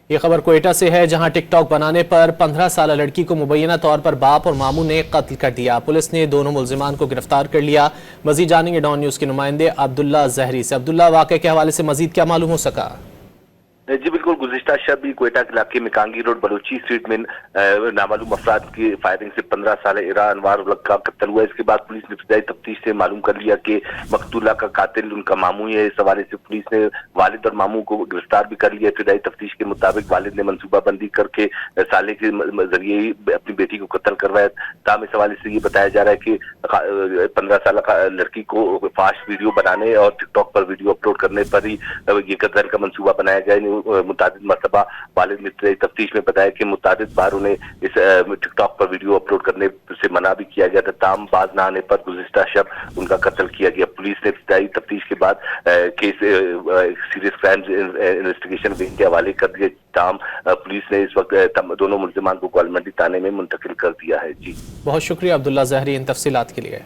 یہ خبر کوئٹہ سے ہے، جہاں ٹک ٹاک بنانے پر 15 سالہ لڑکی کو مبینہ طور پر باپ اور ماموں نے قتل کر دیا۔ پولیس نے دونوں ملزمان کو گرفتار کر لیا۔ مزید جانیں گے ڈان نیوز کے نمائندے عبداللہ زہری سے۔ عبداللہ، واقعے کے حوالے سے مزید کیا معلوم ہو سکا؟ جی بالکل، گزشتہ شب بھی کوئٹہ کے علاقے میں کانگی روڈ بلوچی اسٹریٹ میں نامعلوم افراد کی فائرنگ سے 15 سالہ عرا انوار الگ کا قتل ہوا۔ اس کے بعد پولیس نے ابتدائی تفتیش سے معلوم کر لیا کہ مقتولہ کا قاتل ان کا ماموں ہے۔ اس حوالے سے پولیس نے والد اور ماموں کو گرفتار بھی کر لیا۔ ابتدائی تفتیش کے مطابق والد نے منصوبہ بندی کر کے سالے کے ذریعے ہی اپنی بیٹی کو قتل کروایا۔ تاہم اس حوالے سے یہ بتایا جا رہا ہے کہ 15 سالہ لڑکی کو فاش ویڈیو بنانے اور ٹک ٹاک پر ویڈیو اپلوڈ کرنے پر ہی یہ قتل کا منصوبہ بنایا گیا۔ متعدد مرتبہ والد نے تفتیش میں بتایا کہ متعدد بار انہیں اس ٹک ٹاک پر ویڈیو اپلوڈ کرنے سے منع بھی کیا گیا تھا، تاہم باز نہ آنے پر گزشتہ شب ان کا قتل کیا گیا۔ پولیس نے ابتدائی تفتیش کے بعد case serious crimes investigation wing کے حوالے کر دیا، تاہم پولیس نے اس وقت دونوں ملزمان کو گولمنڈی تھانے میں منتقل کر دیا ہے۔ جی بہت شکریہ عبداللہ زہری ان تفصیلات کے لیے۔